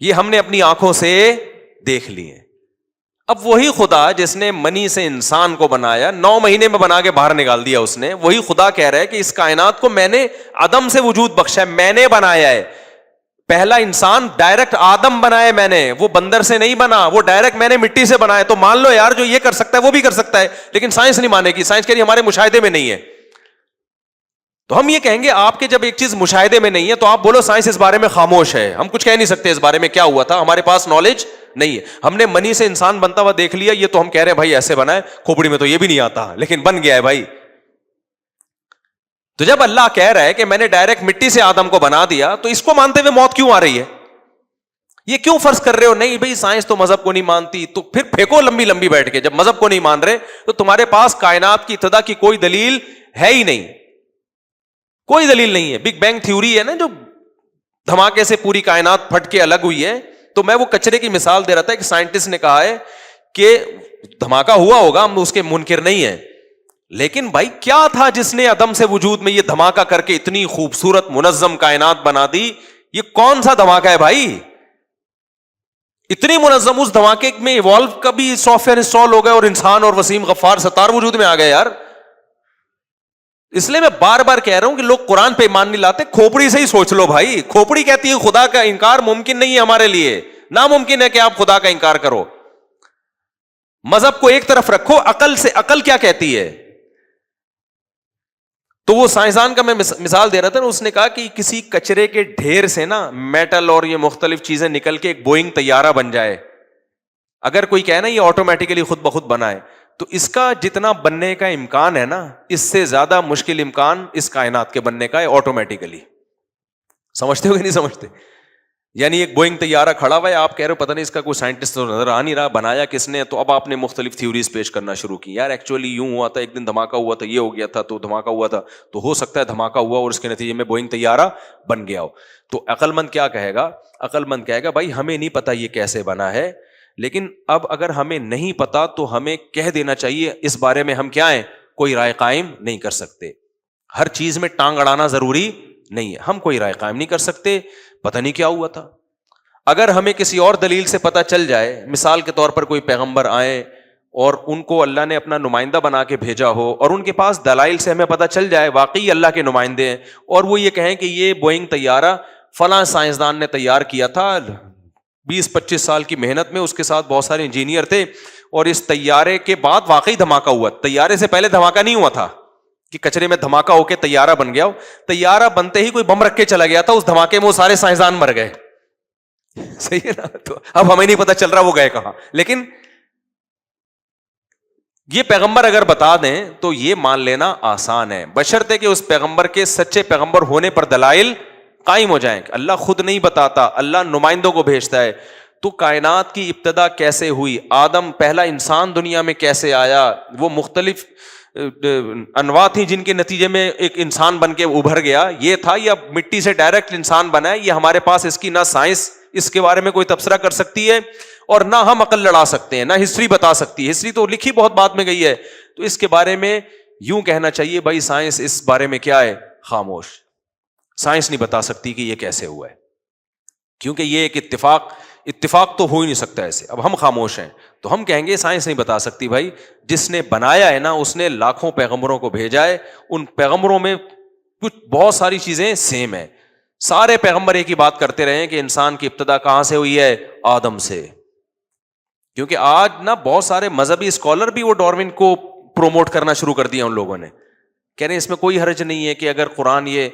یہ ہم نے اپنی آنکھوں سے دیکھ لی ہیں. اب وہی خدا جس نے منی سے انسان کو بنایا 9 مہینے میں بنا کے باہر نکال دیا اس نے, وہی خدا کہہ رہا ہے کہ اس کائنات کو میں نے عدم سے وجود بخشا ہے, میں نے بنایا ہے. پہلا انسان ڈائریکٹ آدم بنایا میں نے, وہ بندر سے نہیں بنا, وہ ڈائریکٹ میں نے مٹی سے بنایا. تو مان لو یار جو یہ کر سکتا ہے وہ بھی کر سکتا ہے, لیکن سائنس نہیں مانے گی, سائنس کہہ رہی ہمارے مشاہدے میں نہیں ہے. تو ہم یہ کہیں گے آپ کے جب ایک چیز مشاہدے میں نہیں ہے تو آپ بولو سائنس اس بارے میں خاموش ہے, ہم کچھ کہہ نہیں سکتے اس بارے میں کیا ہوا تھا, ہمارے پاس نالج نہیں ہے. ہم نے منی سے انسان بنتا ہوا دیکھ لیا, یہ تو ہم کہہ رہے ہیں بھائی ایسے بنا ہے, کھوپڑی میں تو یہ بھی نہیں آتا لیکن بن گیا ہے بھائی. تو جب اللہ کہہ رہا ہے کہ میں نے ڈائریکٹ مٹی سے آدم کو بنا دیا, تو اس کو مانتے ہوئے موت کیوں آ رہی ہے؟ یہ کیوں فرض کر رہے ہو نہیں بھائی سائنس تو مذہب کو نہیں مانتی, تو پھر پھینکو لمبی لمبی بیٹھ کے. جب مذہب کو نہیں مان رہے تو تمہارے پاس کائنات کی ابتدا کی کوئی دلیل ہے ہی نہیں, کوئی دلیل نہیں ہے. بگ بینگ تھیوری ہے نا جو دھماکے سے پوری کائنات پھٹ کے الگ ہوئی ہے, تو میں وہ کچرے کی مثال دے رہا تھا. ایک سائنٹسٹ نے کہا ہے کہ دھماکہ ہوا ہوگا, ہم اس کے منکر نہیں ہیں, لیکن بھائی کیا تھا جس نے عدم سے وجود میں یہ دھماکہ کر کے اتنی خوبصورت منظم کائنات بنا دی؟ یہ کون سا دھماکہ ہے بھائی؟ اتنی منظم, اس دھماکے میں ایوالو کا بھی سافٹ ویئر انسٹال ہو گئے اور انسان اور وسیم غفار ستار وجود میں آ گئے یار. اس لیے میں بار بار کہہ رہا ہوں کہ لوگ قرآن پہ ایمان نہیں لاتے, کھوپڑی سے ہی سوچ لو بھائی. کھوپڑی کہتی ہے خدا کا انکار ممکن نہیں ہے ہمارے لیے, ناممکن ہے کہ آپ خدا کا انکار کرو. مذہب کو ایک طرف رکھو, عقل سے, عقل کیا کہتی ہے؟ تو وہ سائنسدان کا میں مثال دے رہا تھا نا, اس نے کہا کہ کسی کچرے کے ڈھیر سے نا میٹل اور یہ مختلف چیزیں نکل کے ایک بوئنگ طیارہ بن جائے. اگر کوئی کہے نا یہ آٹومیٹیکلی خود بخود بنا ہے, تو اس کا جتنا بننے کا امکان ہے نا, اس سے زیادہ مشکل امکان اس کائنات کے بننے کا ہے آٹومیٹیکلی. سمجھتے ہو کہ نہیں سمجھتے؟ یعنی ایک بوئنگ طیارہ کھڑا ہوا ہے, آپ کہہ رہے ہو پتہ نہیں اس کا کوئی سائنٹسٹ تو نظر آ نہیں رہا, بنایا کس نے؟ تو اب آپ نے مختلف تھیوریز پیش کرنا شروع کی, یار ایکچولی یوں ہوا تھا, ایک دن دھماکہ ہوا تھا, یہ ہو گیا تھا, تو دھماکہ ہوا تھا, تو ہو سکتا ہے دھماکہ ہوا اور اس کے نتیجے میں بوئنگ طیارہ بن گیا ہو. تو عقل مند کیا کہے گا؟ عقل مند کہے گا بھائی ہمیں نہیں پتا یہ کیسے بنا ہے, لیکن اب اگر ہمیں نہیں پتا تو ہمیں کہہ دینا چاہیے اس بارے میں ہم کیا ہیں, کوئی رائے قائم نہیں کر سکتے. ہر چیز میں ٹانگ اڑانا ضروری نہیں ہے, ہم کوئی رائے قائم نہیں کر سکتے, پتہ نہیں کیا ہوا تھا. اگر ہمیں کسی اور دلیل سے پتہ چل جائے, مثال کے طور پر کوئی پیغمبر آئے اور ان کو اللہ نے اپنا نمائندہ بنا کے بھیجا ہو, اور ان کے پاس دلائل سے ہمیں پتہ چل جائے واقعی اللہ کے نمائندے ہیں, اور وہ یہ کہیں کہ یہ بوئنگ طیارہ فلاں سائنسدان نے تیار کیا تھا 20-25 سال کی محنت میں, اس کے ساتھ بہت سارے انجینئر تھے, اور اس طیارے کے بعد واقعی دھماکہ ہوا. طیارے سے پہلے دھماکہ نہیں ہوا تھا کہ کچرے میں دھماکہ ہو کے طیارہ بن گیا ہو. طیارہ بنتے ہی کوئی بم رکھ کے چلا گیا تھا, اس دھماکے میں وہ سارے سائنسدان مر گئے. صحیح ہے نا؟ تو اب ہمیں نہیں پتا چل رہا وہ گئے کہاں, لیکن یہ پیغمبر اگر بتا دیں تو یہ مان لینا آسان ہے, بشرطے کہ اس پیغمبر کے سچے پیغمبر ہونے پر دلائل قائم ہو جائیں. اللہ خود نہیں بتاتا, اللہ نمائندوں کو بھیجتا ہے. تو کائنات کی ابتدا کیسے ہوئی, آدم پہلا انسان دنیا میں کیسے آیا, وہ مختلف انواع تھی جن کے نتیجے میں ایک انسان بن کے ابھر گیا, یہ تھا, یا مٹی سے ڈائریکٹ انسان بنا ہے, یہ ہمارے پاس اس کی نہ سائنس اس کے بارے میں کوئی تبصرہ کر سکتی ہے, اور نہ ہم عقل لڑا سکتے ہیں, نہ ہسٹری بتا سکتی ہے. ہسٹری تو لکھی بہت بعد میں گئی ہے, تو اس کے بارے میں یوں کہنا چاہیے بھائی سائنس اس بارے میں کیا ہے, خاموش. سائنس نہیں بتا سکتی کہ یہ کیسے ہوا ہے, کیونکہ یہ ایک اتفاق تو ہو ہی نہیں سکتا ایسے. اب ہم خاموش ہیں تو ہم کہیں گے سائنس نہیں بتا سکتی. بھائی جس نے بنایا ہے نا, اس نے لاکھوں پیغمبروں کو بھیجا ہے, ان پیغمبروں میں کچھ بہت ساری چیزیں سیم ہیں. سارے پیغمبر ایک ہی بات کرتے رہے کہ انسان کی ابتدا کہاں سے ہوئی ہے, آدم سے. کیونکہ آج نا بہت سارے مذہبی اسکالر بھی وہ ڈارون کو پروموٹ کرنا شروع کر دیا ان لوگوں نے, کہہ رہے ہیں اس میں کوئی حرج نہیں ہے کہ اگر قرآن یہ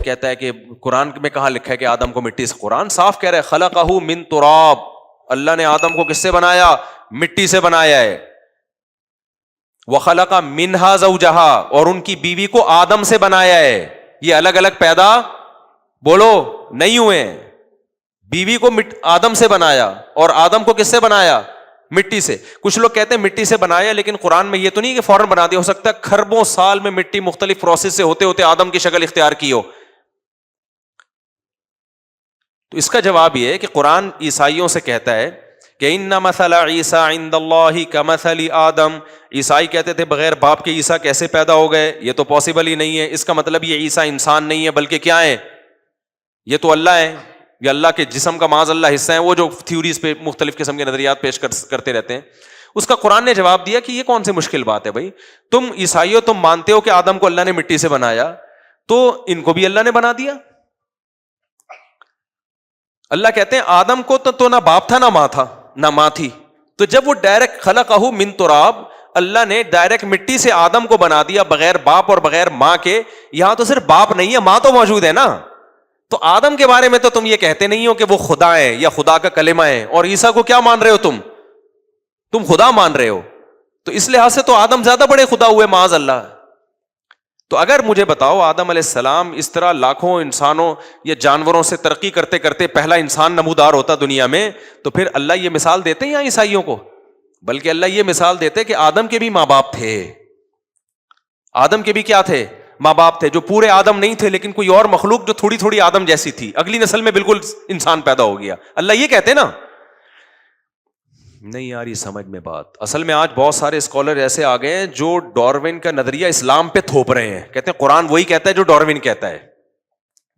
کہتا ہے کہ قرآن میں کہاں لکھا ہے کہ آدم کو مٹی سے, قرآن صاف کہہ رہا ہے خلقہ من تراب, اللہ نے آدم کو کس سے بنایا, مٹی سے بنایا ہے. وخلق منہا زوجہا, اور ان کی بیوی کو آدم سے بنایا ہے. یہ الگ الگ پیدا بولو نہیں ہوئے, بیوی کو آدم سے بنایا, اور آدم کو کس سے بنایا, مٹی سے. کچھ لوگ کہتے ہیں مٹی سے بنایا, لیکن قرآن میں یہ تو نہیں کہ فوراً بنا دیا, ہو سکتا ہے کھربوں سال میں مٹی مختلف پروسیس سے ہوتے ہوتے آدم کی شکل اختیار کی ہو. تو اس کا جواب یہ ہے کہ قرآن عیسائیوں سے کہتا ہے کہ ان مثل عیسیٰ عند اللہ کمثل آدم, عیسائی کہتے تھے بغیر باپ کے عیسیٰ کیسے پیدا ہو گئے, یہ تو پاسبل ہی نہیں ہے. اس کا مطلب یہ عیسیٰ انسان نہیں ہے بلکہ کیا ہے, یہ تو اللہ ہے. یا اللہ کے جسم کا معاذ اللہ حصہ ہیں، وہ جو تھیوریز پہ مختلف قسم کے نظریات پیش کرتے رہتے ہیں. اس کا قرآن نے جواب دیا کہ یہ کون سی مشکل بات ہے بھائی، تم عیسائیوں تم مانتے ہو کہ آدم کو اللہ نے مٹی سے بنایا، تو ان کو بھی اللہ نے بنا دیا. اللہ کہتے ہیں آدم کو تو نہ باپ تھا نہ ماں تھا نہ ماں تھی، تو جب وہ ڈائریکٹ خلقہ من تراب، اللہ نے ڈائریکٹ مٹی سے آدم کو بنا دیا بغیر باپ اور بغیر ماں کے. یہاں تو صرف باپ نہیں ہے، ماں تو موجود ہے نا. تو آدم کے بارے میں تو تم یہ کہتے نہیں ہو کہ وہ خدا ہے یا خدا کا کلمہ ہے، اور عیسیٰ کو کیا مان رہے ہو تم خدا مان رہے ہو. تو اس لحاظ سے تو آدم زیادہ بڑے خدا ہوئے معاذ اللہ. تو اگر مجھے بتاؤ آدم علیہ السلام اس طرح لاکھوں انسانوں یا جانوروں سے ترقی کرتے کرتے پہلا انسان نمودار ہوتا دنیا میں، تو پھر اللہ یہ مثال دیتے ہیں یا عیسائیوں کو؟ بلکہ اللہ یہ مثال دیتے کہ آدم کے بھی ماں باپ تھے. آدم کے بھی کیا تھے؟ ماں باپ تھے، جو پورے آدم نہیں تھے لیکن کوئی اور مخلوق جو تھوڑی تھوڑی آدم جیسی تھی، اگلی نسل میں بالکل انسان پیدا ہو گیا. اللہ یہ کہتے نا. نہیں یار یہ سمجھ میں بات. اصل میں آج بہت سارے اسکالر ایسے آ گئے ہیں جو ڈاروین کا نظریہ اسلام پہ تھوپ رہے ہیں، کہتے ہیں قرآن وہی کہتا ہے جو ڈاروین کہتا ہے.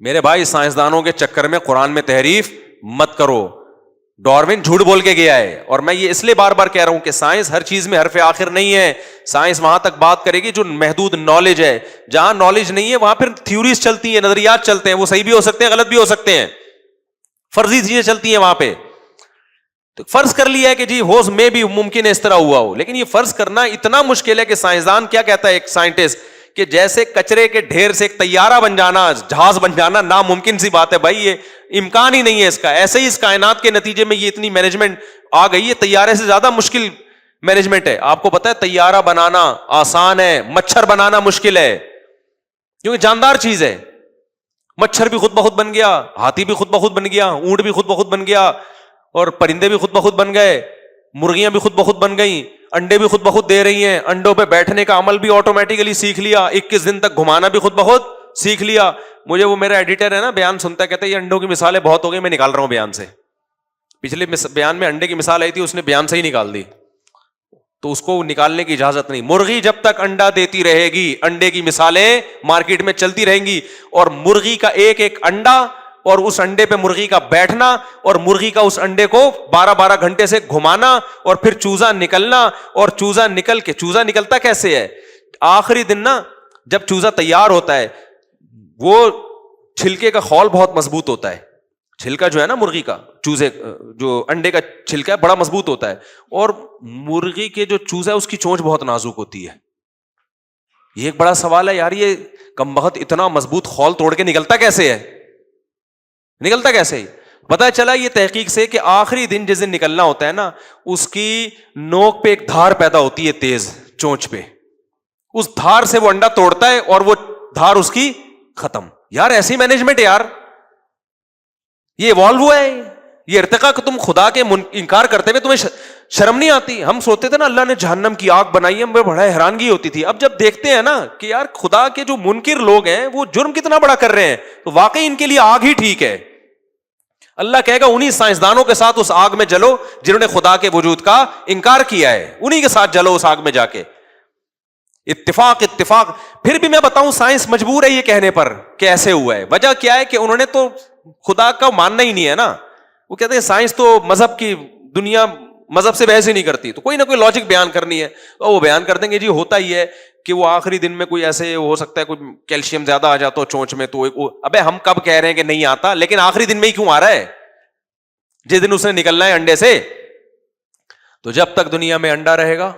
میرے بھائی سائنسدانوں کے چکر میں قرآن میں تحریف مت کرو. ڈاروین جھوٹ بول کے گیا ہے، اور میں یہ اس لیے بار بار کہہ رہا ہوں کہ سائنس ہر چیز میں حرف آخر نہیں ہے. سائنس وہاں تک بات کرے گی جو محدود نالج ہے. جہاں نالج نہیں ہے وہاں پھر تھیوریز چلتی ہیں، نظریات چلتے ہیں، وہ صحیح بھی ہو سکتے ہیں غلط بھی ہو سکتے ہیں، فرضی چیزیں چلتی ہیں وہاں پہ. تو فرض کر لیا ہے کہ جی ہوز میں بھی ممکن ہے اس طرح ہوا ہو، لیکن یہ فرض کرنا اتنا مشکل ہے کہ سائنسدان کیا کہتا ہے ایک سائنٹسٹ کہ جیسے کچرے کے ڈھیر سے ایک طیارہ بن جانا، جہاز بن جانا ناممکن سی بات ہے بھائی، یہ امکان ہی نہیں ہے اس کا. ایسے ہی اس کائنات کے نتیجے میں یہ اتنی مینجمنٹ آ گئی ہے، طیارے سے زیادہ مشکل مینجمنٹ ہے. آپ کو پتا ہے طیارہ بنانا آسان ہے، مچھر بنانا مشکل ہے، کیونکہ جاندار چیز ہے. مچھر بھی خود بخود بن گیا، ہاتھی بھی خود بخود بن گیا، اونٹ بھی خود بخود بن گیا، اور پرندے بھی خود بخود بن گئے، مرغیاں بھی خود بخود بن گئیں، انڈے بھی خود بخود دے رہی ہیں، انڈوں پہ بیٹھنے کا عمل بھی آٹومیٹیکلی سیکھ لیا، 21 دن تک گھمانا بھی خود بخود سیکھ لیا. مجھے وہ میرا ایڈیٹر ہے نا بیان سنتا ہے، کہتا ہے یہ انڈوں کی مثالیں بہت ہو گئی، میں نکال رہا ہوں بیان سے. پچھلے بیان میں انڈے کی مثال آئی تھی، اس نے بیان سے ہی نکال دی، تو اس کو نکالنے کی اجازت نہیں. مرغی جب تک انڈا دیتی رہے گی انڈے کی مثالیں مارکیٹ میں چلتی رہیں گی، اور مرغی کا ایک ایک انڈا اور اس انڈے پہ مرغی کا بیٹھنا، اور مرغی کا اس انڈے کو 12 گھنٹے سے گھمانا، اور پھر چوزا نکلنا، اور چوزا نکل کے، چوزا نکلتا کیسے ہے آخری دن نا جب چوزا تیار ہوتا ہے، وہ چھلکے کا خول بہت مضبوط ہوتا ہے. چھلکا جو ہے نا مرغی کا، چوزے جو انڈے کا چھلکا ہے بڑا مضبوط ہوتا ہے، اور مرغی کے جو چوزا ہے اس کی چونچ بہت نازک ہوتی ہے. یہ ایک بڑا سوال ہے یار، یہ کمبخت اتنا مضبوط خول توڑ کے نکلتا کیسے ہے؟ نکلتا کیسے ہی؟ پتا چلا یہ تحقیق سے کہ آخری دن جس دن نکلنا ہوتا ہے نا، اس کی نوک پہ ایک دھار پیدا ہوتی ہے تیز چونچ پہ، اس دھار سے وہ انڈا توڑتا ہے اور وہ دھار اس کی ختم. یار ایسی مینجمنٹ یار، یہ ایوالو ہوا ہے، یہ ارتقا کہ تم خدا کے انکار کرتے ہوئے تمہیں شرم نہیں آتی. ہم سوچتے تھے نا اللہ نے جہنم کی آگ بنائی ہے، ہمیں بڑا حیرانگی ہوتی تھی. اب جب دیکھتے ہیں نا کہ یار خدا کے جو منکر لوگ ہیں وہ جرم کتنا بڑا کر رہے ہیں، تو واقعی ان کے لیے آگ ہی ٹھیک ہے. اللہ کہے گا انہی سائنسدانوں کے ساتھ اس آگ میں جلو جنہوں نے خدا کے وجود کا انکار کیا ہے، انہی کے ساتھ جلو اس آگ میں جا کے. اتفاق. پھر بھی میں بتاؤں سائنس مجبور ہے یہ کہنے پر کہ ایسے ہوا ہے. وجہ کیا ہے کہ انہوں نے تو خدا کا ماننا ہی نہیں ہے نا. وہ کہتے ہیں سائنس تو مذہب کی دنیا مذہب سے بحث ہی نہیں کرتی، تو کوئی نہ کوئی لاجک بیان کرنی ہے، اور وہ بیان کر دیں گے جی ہوتا ہی ہے کہ وہ آخری دن میں کوئی ایسے ہو سکتا ہے کوئی کیلشیم زیادہ آ جاتا ہو چونچ میں، تو ابے ہم کب کہہ رہے ہیں کہ نہیں آتا، لیکن آخری دن میں ہی کیوں آ رہا ہے جس دن اس نے نکلنا ہے انڈے سے. تو جب تک دنیا میں انڈا رہے گا،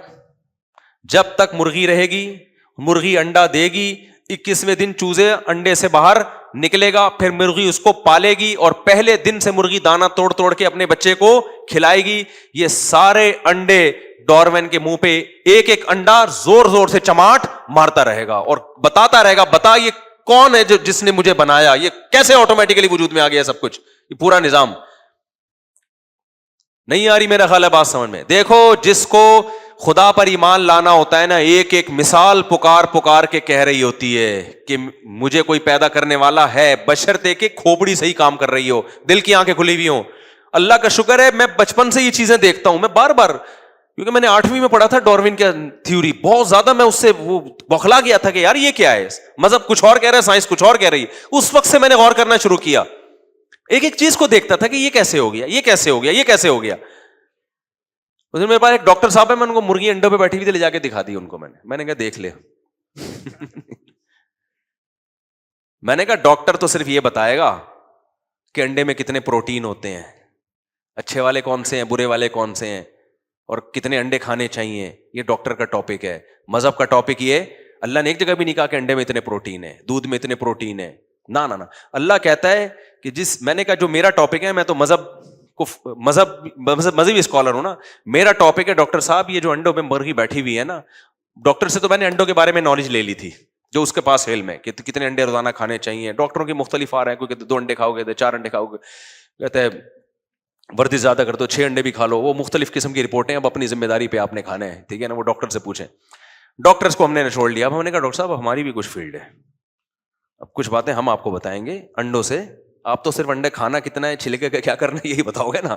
جب تک مرغی رہے گی، مرغی انڈا دے گی، 21ویں دن چوزے انڈے سے باہر نکلے گا، پھر مرغی اس کو پالے گی، اور پہلے دن سے مرغی دانا توڑ توڑ کے اپنے بچے کو کھلائے گی. یہ سارے انڈے ڈاروین کے منہ پہ ایک ایک انڈا زور زور سے چماٹ مارتا رہے گا اور بتاتا رہے گا بتا یہ کون ہے جس نے مجھے بنایا، یہ کیسے آٹومیٹیکلی وجود میں آ گیا سب کچھ، یہ پورا نظام. نہیں آ رہی میرا خیال ہے بات سمجھ میں؟ دیکھو جس کو خدا پر ایمان لانا ہوتا ہے نا، ایک ایک مثال پکار کے کہہ رہی ہوتی ہے کہ مجھے کوئی پیدا کرنے والا ہے، بشرطے کہ کھوپڑی صحیح کام کر رہی ہو، دل کی آنکھیں کھلی ہوئی ہوں. اللہ کا شکر ہے میں بچپن سے یہ چیزیں دیکھتا ہوں، میں بار بار، کیونکہ میں نے 8ویں میں پڑھا تھا ڈاروین کا تھیوری، بہت زیادہ میں اس سے وہ بوکھلا گیا تھا کہ یار یہ کیا ہے، مذہب کچھ اور کہہ رہا ہے، سائنس کچھ اور کہہ رہی ہے. اس وقت سے میں نے غور کرنا شروع کیا. ایک ایک چیز کو دیکھتا تھا کہ یہ کیسے ہو گیا، یہ کیسے ہو گیا، یہ کیسے ہو گیا. اس دن میرے پاس ایک ڈاکٹر صاحب ہے، میں ان کو مرغی انڈوں پہ بیٹھی ہوئی تھی، لے جا کے دکھا دی ان کو. میں نے کہا دیکھ لے. میں نے کہا ڈاکٹر تو صرف یہ بتائے گا کہ انڈے میں کتنے پروٹین ہوتے ہیں، اچھے والے کون سے ہیں، برے والے کون سے ہیں، اور کتنے انڈے کھانے چاہیے. یہ ڈاکٹر کا ٹاپک ہے. مذہب کا ٹاپک یہ، اللہ نے ایک جگہ بھی نہیں کہا کہ انڈے میں اتنے پروٹین ہے، دودھ میں اتنے پروٹین ہے. نہ اللہ کہتا ہے کہ میں نے کہا جو میرا ٹاپک ہے، میں تو مذہبی اسکالر ہوں نا. میرا ٹاپک ہے ڈاکٹر صاحب یہ جو انڈوں میں مرغی بیٹھی ہوئی ہے نا، ڈاکٹر سے تو میں نے انڈوں کے بارے میں نالج لے لی تھی جو اس کے پاس علم ہے کہ کتنے انڈے روزانہ کھانے چاہیے. ڈاکٹروں کی مختلف آ رہے ہیں، کوئی کہتے 2 انڈے کھاؤ گے، 4 انڈے کھاؤ گے، کہتے ہیں ورزش زیادہ کر دو 6 انڈے بھی کھا لو. وہ مختلف قسم کی رپورٹیں، اب اپنی ذمہ داری پہ آپ نے کھانے ہیں، ٹھیک ہے نا. وہ ڈاکٹر سے پوچھیں. ڈاکٹرس کو ہم نے چھوڑ لیا. اب ہم نے کہا ڈاکٹر صاحب ہماری بھی کچھ فیلڈ ہے، اب کچھ باتیں ہم آپ کو بتائیں گے انڈوں سے. آپ تو صرف انڈے کھانا کتنا ہے، چھلکے کا کیا کرنا ہے، یہی بتاؤ گے نا.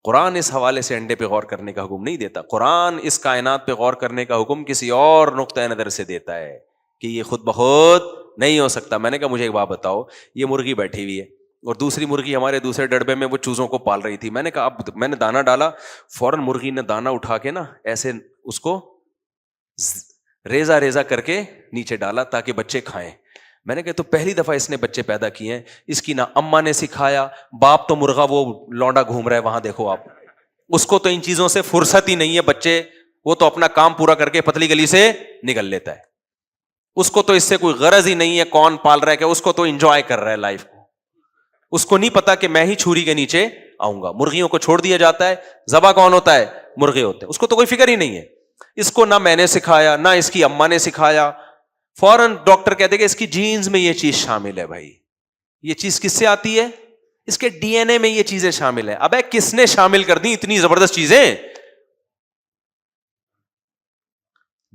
قرآن اس حوالے سے انڈے پہ غور کرنے کا حکم نہیں دیتا. قرآن اس کائنات پہ غور کرنے کا حکم کسی اور نقطۂ نظر سے دیتا ہے کہ یہ خود بخود نہیں ہو سکتا. میں نے کہا مجھے ایک بات بتاؤ، یہ مرغی بیٹھی ہوئی ہے اور دوسری مرغی ہمارے دوسرے ڈڑبے میں وہ چوزوں کو پال رہی تھی. میں نے کہا اب میں نے دانا ڈالا، فوراً مرغی نے دانا اٹھا کے نا ایسے اس کو ریزہ ریزہ کر کے نیچے ڈالا تاکہ بچے کھائیں. میں نے کہا تو پہلی دفعہ اس نے بچے پیدا کیے ہیں، اس کی نہ اماں نے سکھایا، باپ تو مرغا وہ لونڈا گھوم رہا ہے وہاں، دیکھو آپ، اس کو تو ان چیزوں سے فرصت ہی نہیں ہے. بچے وہ تو اپنا کام پورا کر کے پتلی گلی سے نکل لیتا ہے، اس کو تو اس سے کوئی غرض ہی نہیں ہے کون پال رہا ہے، کہ اس کو تو انجوائے کر رہا ہے لائف کو. اس کو نہیں پتا کہ میں ہی چھری کے نیچے آؤں گا. مرغیوں کو چھوڑ دیا جاتا ہے، ذبح کون ہوتا ہے، مرغے ہوتے ہیں. اس کو تو کوئی فکر ہی نہیں ہے. اس کو نہ میں نے سکھایا نہ اس کی اماں نے سکھایا. فوراً ڈاکٹر کہتے کہ اس کی جینز میں یہ چیز شامل ہے. بھائی یہ چیز کس سے آتی ہے؟ اس کے ڈی این اے میں یہ چیزیں شامل ہیں. ابے کس نے شامل کر دی اتنی زبردست چیزیں؟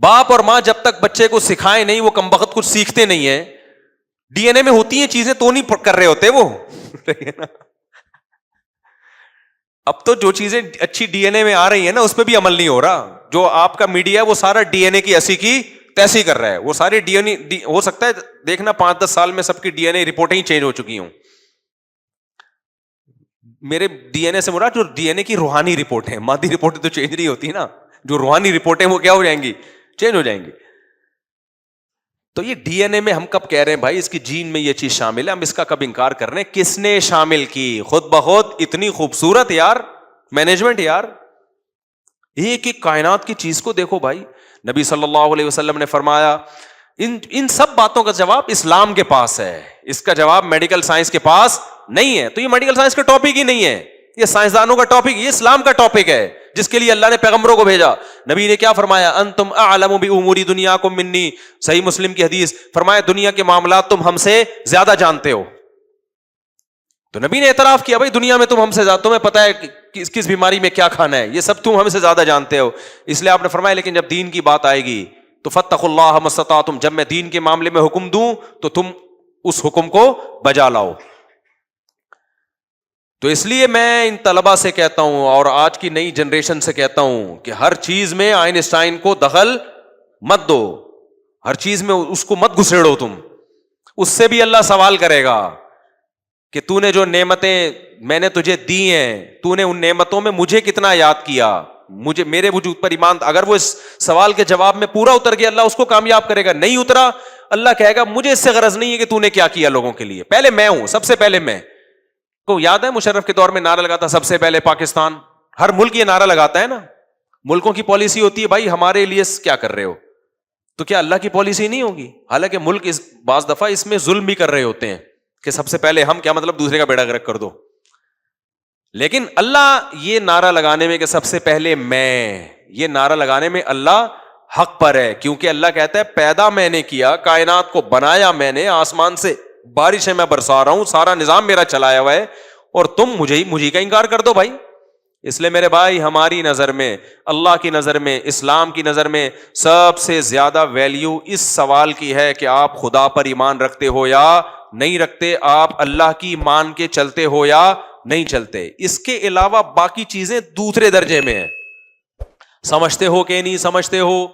باپ اور ماں جب تک بچے کو سکھائے نہیں، وہ کمبخت کچھ سیکھتے نہیں ہیں. ڈی این اے میں ہوتی ہیں چیزیں تو نہیں کر رہے ہوتے وہ. اب تو جو چیزیں اچھی ڈی این اے میں آ رہی ہیں نا اس پہ بھی عمل نہیں ہو رہا. جو آپ کا میڈیا ہے وہ سارا ڈی این اے کی ایسی کی تیسی کر رہا ہے. وہ سارے ڈی این اے ہو سکتا ہے دیکھنا 5-10 سال میں سب کی ڈی این اے رپورٹیں ہی چینج ہو چکی ہوں. میرے ڈی این اے سے مراد جو ڈی این اے کی روحانی رپورٹ ہے، مادی رپورٹیں تو چینج نہیں ہوتی نا. جو روحانی رپورٹیں وہ کیا ہو جائیں گی، چینج ہو جائیں گی. تو یہ ڈی این اے میں ہم کب کہہ رہے ہیں بھائی اس کی جین میں یہ چیز شامل ہے، ہم اس کا کب انکار کر رہے ہیں؟ کس نے شامل کی؟ خود بخود اتنی خوبصورت یار مینجمنٹ یار. ایک ایک کائنات کی چیز کو دیکھو بھائی. نبی صلی اللہ علیہ وسلم نے فرمایا ان سب باتوں کا جواب اسلام کے پاس ہے، اس کا جواب میڈیکل سائنس کے پاس نہیں ہے. تو یہ میڈیکل سائنس کا ٹاپک ہی نہیں ہے، یہ سائنسدانوں کا ٹاپک، یہ اسلام کا ٹاپک ہے جس کے لیے اللہ نے پیغمبروں کو بھیجا. نبی نے کیا فرمایا؟ انتم اعلم بامور دنیاکم منی. صحیح مسلم کی حدیث، فرمایا دنیا کے معاملات تم ہم سے زیادہ جانتے ہو. تو نبی نے اعتراف کیا بھائی دنیا میں تم ہم سے زیادہ، تمہیں پتہ ہے کس بیماری میں کیا کھانا ہے، یہ سب تم ہم سے زیادہ جانتے ہو. اس لیے آپ نے فرمایا لیکن جب دین کی بات آئے گی تو فاتقوا اللہ ما استطعتم، جب میں دین کے معاملے میں حکم دوں تو تم اس حکم کو بجا لاؤ. تو اس لیے میں ان طلباء سے کہتا ہوں اور آج کی نئی جنریشن سے کہتا ہوں کہ ہر چیز میں آئنسٹائن کو دخل مت دو، ہر چیز میں اس کو مت گھسیڑو. تم اس سے بھی اللہ سوال کرے گا کہ تو نے جو نعمتیں میں نے تجھے دی ہیں، تو نے ان نعمتوں میں مجھے کتنا یاد کیا، مجھے میرے وجود پر ایمان. اگر وہ اس سوال کے جواب میں پورا اتر گیا اللہ اس کو کامیاب کرے گا. نہیں اترا اللہ کہے گا مجھے اس سے غرض نہیں ہے کہ تو نے کیا کیا لوگوں کے لیے، پہلے میں ہوں، سب سے پہلے میں. کو یاد ہے مشرف کے دور میں نعرہ لگاتا سب سے پہلے پاکستان. ہر ملک یہ نعرہ لگاتا ہے نا. ملکوں کی پالیسی ہوتی ہے بھائی ہمارے لیے کیا کر رہے ہو، تو کیا اللہ کی پالیسی نہیں ہوگی؟ حالانکہ ملک بعض دفعہ اس میں ظلم بھی کر رہے ہوتے ہیں کہ سب سے پہلے ہم، کیا مطلب دوسرے کا بیڑا غرق کر دو. لیکن اللہ یہ نعرہ لگانے میں کہ سب سے پہلے میں، یہ نعرہ لگانے میں اللہ حق پر ہے، کیونکہ اللہ کہتا ہے پیدا میں نے کیا، کائنات کو بنایا میں نے، آسمان سے بارشیں میں برسا رہا ہوں، سارا نظام میرا چلایا ہوا ہے، اور تم مجھے کا انکار کر دو بھائی. اس لیے میرے بھائی ہماری نظر میں، اللہ کی نظر میں، اسلام کی نظر میں سب سے زیادہ ویلیو اس سوال کی ہے کہ آپ خدا پر ایمان رکھتے ہو یا نہیں رکھتے، آپ اللہ کی مان کے چلتے ہو یا نہیں چلتے. اس کے علاوہ باقی چیزیں دوسرے درجے میں ہیں. سمجھتے ہو کہ نہیں سمجھتے ہو،